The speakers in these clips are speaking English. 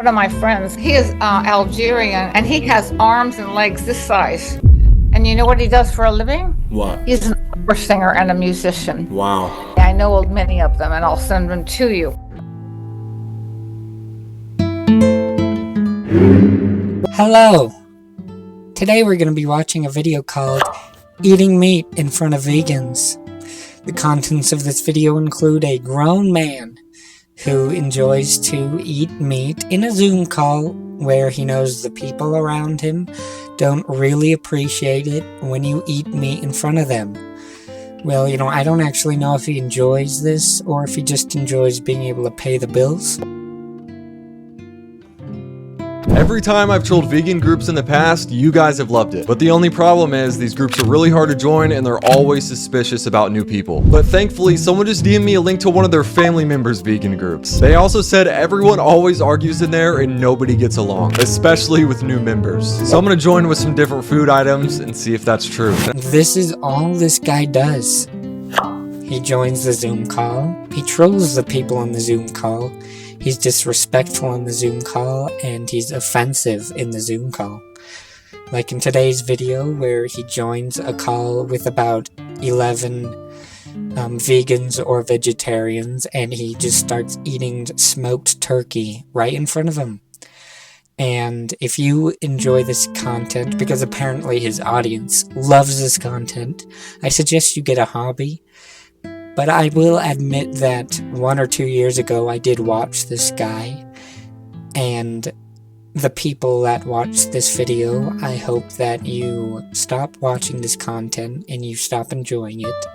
One of my friends, he is Algerian, and he has arms and legs this size. And you know what he does for a living? What? He's an opera singer and a musician. Wow. I know many of them, and I'll send them to you. Hello! Today we're going to be watching a video called Eating Meat in Front of Vegans. The contents of this video include a grown man who enjoys to eat meat in a Zoom call where he knows the people around him don't really appreciate it when you eat meat in front of them. Well, I don't actually know if he enjoys this or if he just enjoys being able to pay the bills. Every time I've trolled vegan groups in the past, you guys have loved it. But the only problem is these groups are really hard to join and they're always suspicious about new people. But thankfully, someone just DM'd me a link to one of their family members' vegan groups. They also said everyone always argues in there and nobody gets along, especially with new members. So I'm gonna join with some different food items and see if that's true. This is all this guy does. He joins the Zoom call, he trolls the people on the Zoom call, he's disrespectful on the Zoom call, and he's offensive in the Zoom call. Like in today's video where he joins a call with about 11 vegans or vegetarians, and he just starts eating smoked turkey right in front of him. And if you enjoy this content, because apparently his audience loves this content, I suggest you get a hobby. But I will admit that 1 or 2 years ago I did watch this guy, and the people that watched this video, I hope that you stop watching this content and you stop enjoying it,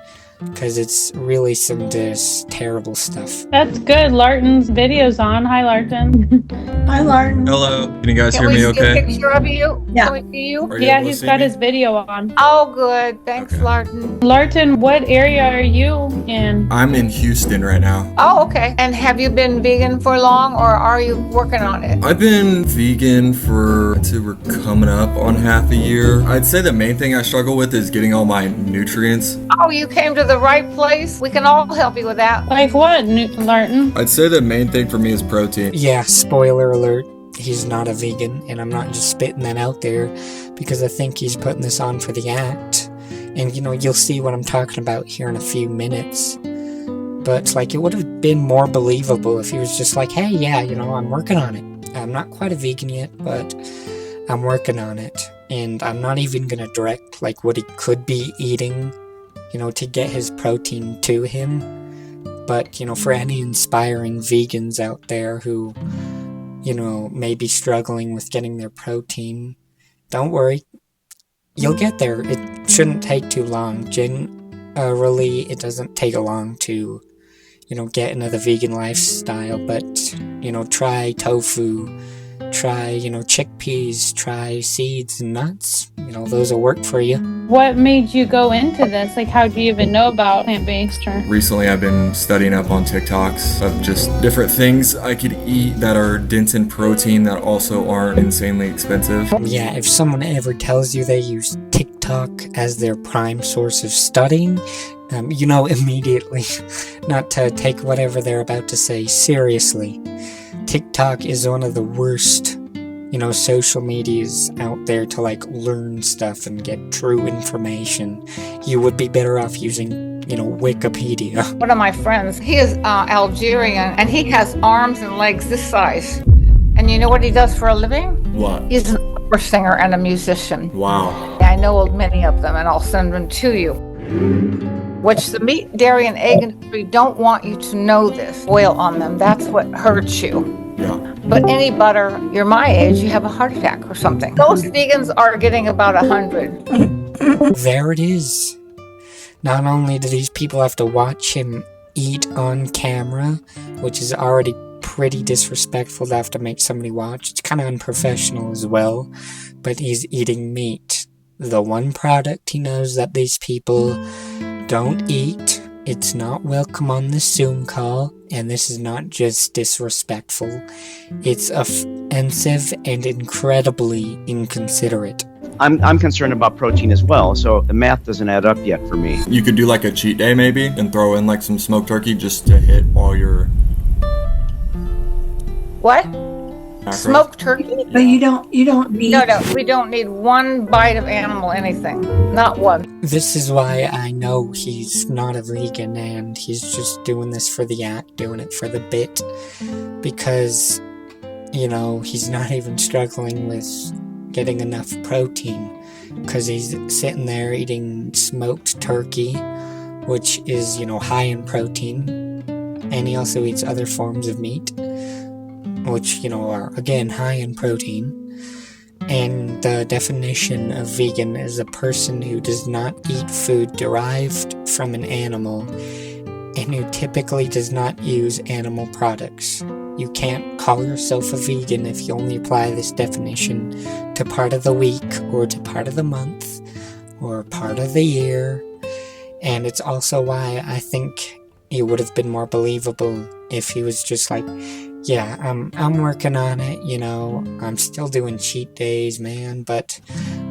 because it's really some just terrible stuff. That's good. Larton's video's on. Hi, Larton. Hi, Larton. Hello. Can you guys hear me Can we see a okay? picture of you? Yeah. Can we see you? Are you Yeah, able to he's see got me? his video on. Oh, good. Thanks, Okay. Larton. Larton, what area are you in? I'm in Houston right now. Oh, okay. And have you been vegan for long, or are you working on it? I've been vegan for, I'd say we're coming up on half a year. I'd say the main thing I struggle with is getting all my nutrients. Oh, you came to the right place. We can all help you with that. Like what, Larton? I'd say the main thing for me is protein. Yeah, spoiler alert, he's not a vegan, and I'm not just spitting that out there because I think he's putting this on for the act. And you'll see what I'm talking about here in a few minutes. But it would have been more believable if he was just like, hey, yeah, I'm working on it. I'm not quite a vegan yet, but I'm working on it. And I'm not even gonna direct what he could be eating, to get his protein to him. But, for any inspiring vegans out there who, may be struggling with getting their protein, don't worry. You'll get there. It shouldn't take too long. Generally, it doesn't take long to, get into the vegan lifestyle. But, try tofu, try, chickpeas, try seeds and nuts. Those will work for you. What made you go into this? How'd you even know about plant-based? Or Recently I've been studying up on TikToks of just different things I could eat that are dense in protein that also aren't insanely expensive. Yeah, if someone ever tells you they use TikTok as their prime source of studying, immediately not to take whatever they're about to say seriously. TikTok is one of the worst, social medias out there to learn stuff and get true information. You would be better off using, Wikipedia. One of my friends, he is Algerian, and he has arms and legs this size. And you know what he does for a living? What? He's an opera singer and a musician. Wow. I know many of them, and I'll send them to you. Which the meat, dairy, and egg industry don't want you to know this. Oil on them, that's what hurts you. Yeah. But any butter, you're my age, you have a heart attack or something. Most vegans are getting about 100. There it is. Not only do these people have to watch him eat on camera, which is already pretty disrespectful to have to make somebody watch, it's kind of unprofessional as well, but he's eating meat. The one product he knows that these people don't eat. It's not welcome on the Zoom call, and this is not just disrespectful. It's offensive and incredibly inconsiderate. I'm concerned about protein as well, so the math doesn't add up yet for me. You could do a cheat day maybe and throw in some smoked turkey just to hit all your... What? Smoked turkey? But you don't need. No, we don't need one bite of animal anything. Not one. This is why I know he's not a vegan and he's just doing this for the act, doing it for the bit. Because, you know, he's not even struggling with getting enough protein. Because he's sitting there eating smoked turkey, which is, you know, high in protein. And he also eats other forms of meat, which, you know, are, again, high in protein. And the definition of vegan is a person who does not eat food derived from an animal and who typically does not use animal products. You can't call yourself a vegan if you only apply this definition to part of the week or to part of the month or part of the year. And it's also why I think it would have been more believable if he was just like, yeah, I'm working on it, you know, I'm still doing cheat days, man, but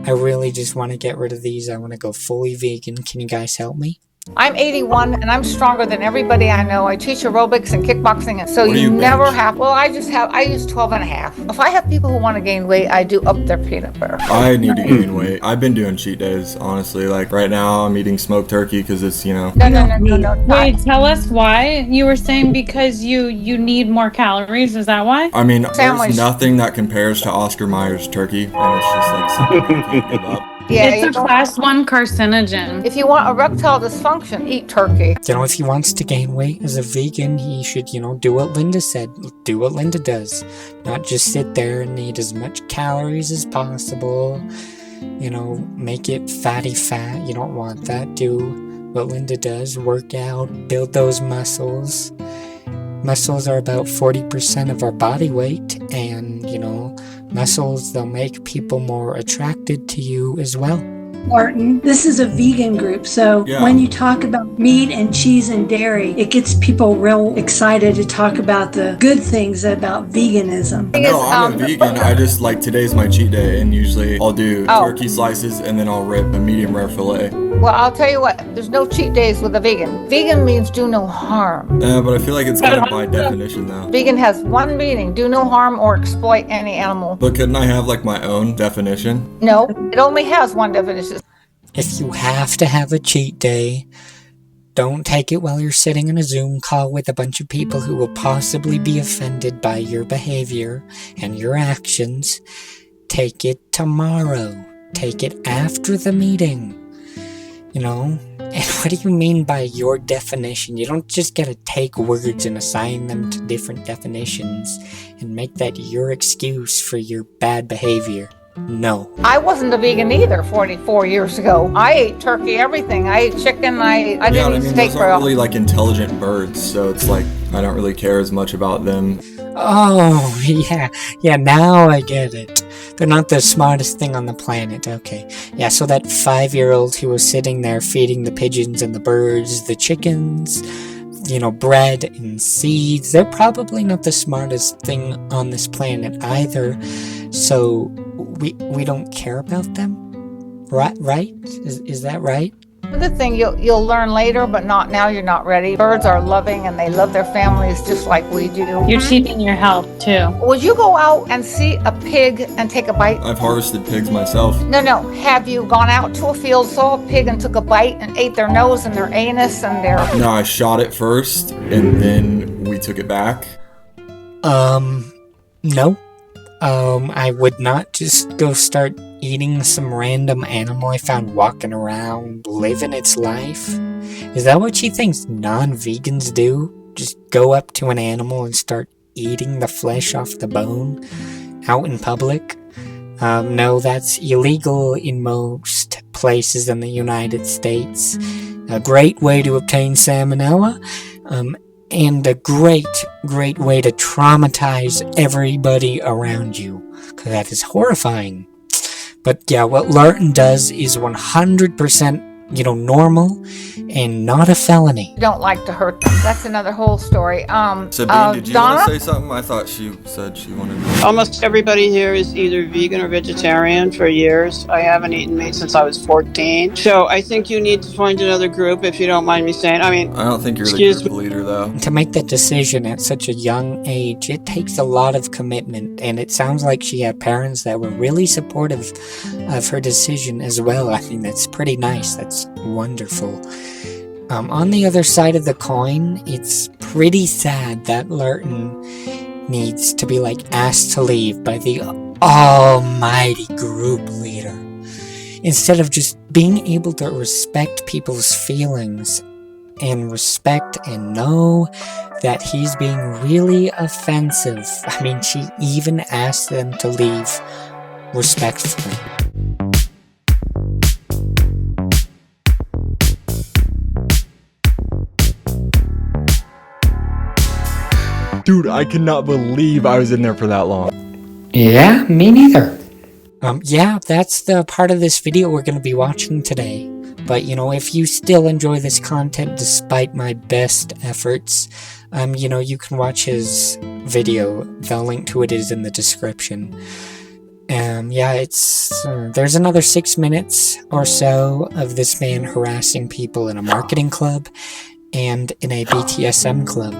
I really just want to get rid of these. I want to go fully vegan. Can you guys help me? I'm 81 and I'm stronger than everybody I know. I teach aerobics and kickboxing, and so What do you you never bench? have. Well, I use 12 and a half. If I have people who want to gain weight, I do up their peanut butter. I need to gain weight. I've been doing cheat days, honestly. Like right now, I'm eating smoked turkey because it's, you know. No. Wait, tell us why. You were saying because you need more calories. Is that why? I mean, Sandwich. there's nothing that compares to Oscar Mayer's turkey, and it's just like something I can't give up. Yeah, It's a class 1 carcinogen. if you want erectile dysfunction, eat turkey. You know, if he wants to gain weight as a vegan, he should, you know, do what Linda said. Do what Linda does. Not just sit there and eat as much calories as possible. You know, make it fatty fat. You don't want that. Do what Linda does. Work out. Build those muscles. Muscles are about 40% of our body weight. And, you know, muscles, they'll make people more attracted to you as well. Martin, this is a vegan group, so Yeah. when you talk about meat and cheese and dairy, it gets people real excited to talk about the good things about veganism. No, I'm a vegan. I just like today's my cheat day, and usually I'll do Oh. turkey slices and then I'll rip a medium rare fillet. Well, I'll tell you what, there's no cheat days with a vegan. Vegan means do no harm. But I feel like it's kind of by definition though. Vegan has one meaning, do no harm or exploit any animal. But couldn't I have like my own definition? No, it only has one definition. If you have to have a cheat day, don't take it while you're sitting in a Zoom call with a bunch of people who will possibly be offended by your behavior and your actions. Take it tomorrow. Take it after the meeting. You know? And what do you mean by your definition? You don't just get to take words and assign them to different definitions and make that your excuse for your bad behavior. No. I wasn't a vegan either 44 years ago. I ate turkey, everything. I ate chicken, I Yeah, didn't I eat mean, steak those for aren't really like intelligent birds, so it's like I don't really care as much about them. Oh, yeah, now I get it. They're not the smartest thing on the planet, okay. Yeah, so that 5-year-old who was sitting there feeding the pigeons and the birds, the chickens, you know, bread and seeds, they're probably not the smartest thing on this planet either. So, we don't care about them? Right? Is that right? The thing you'll learn later, but not now. You're not ready. Birds are loving and they love their families just like we do. You're cheating your health too. Would you go out and see a pig and take a bite? I've harvested pigs myself. No. Have you gone out to a field, saw a pig and took a bite and ate their nose and their anus and their... No, I shot it first, and then we took it back. No. I would not just go start eating some random animal I found walking around, living its life. Is that what she thinks non-vegans do? Just go up to an animal and start eating the flesh off the bone out in public? No, that's illegal in most places in the United States. A great way to obtain salmonella, and a great way to traumatize everybody around you, because that is horrifying. But yeah, what Larton does is 100% normal and not a felony. You don't like to hurt them. That's another whole story. Sabine, did you Donna? want to say something? I thought she said she wanted to. Almost everybody here is either vegan or vegetarian for years. I haven't eaten meat since I was 14. So I think you need to find another group, if you don't mind me saying. I mean, I don't think you're the excuse group leader, though. To make that decision at such a young age, it takes a lot of commitment, and it sounds like she had parents that were really supportive of her decision as well. I mean, that's pretty nice. That's wonderful. On the other side of the coin, it's pretty sad that Lurton needs to be asked to leave by the almighty group leader, instead of just being able to respect people's feelings and respect and know that he's being really offensive. I mean, she even asked them to leave respectfully. Dude, I cannot believe I was in there for that long. Yeah, me neither. Yeah, that's the part of this video we're going to be watching today. But, if you still enjoy this content despite my best efforts, you can watch his video. The link to it is in the description. Yeah, there's another 6 minutes or so of this man harassing people in a marketing club and in a BTSM club.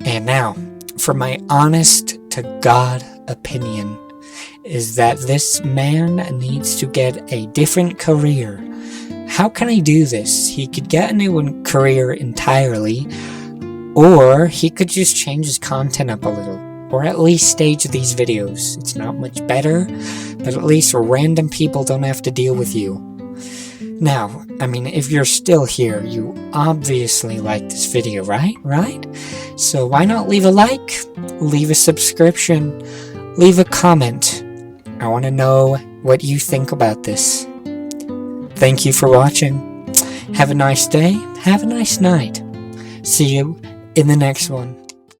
And now, for my honest to God opinion, is that this man needs to get a different career. How can I do this? He could get a new career entirely, or he could just change his content up a little, or at least stage these videos. It's not much better, but at least random people don't have to deal with you. Now, I mean, if you're still here, you obviously like this video, right? So why not leave a like, leave a subscription, leave a comment. I want to know what you think about this. Thank you for watching. Have a nice day. Have a nice night. See you in the next one.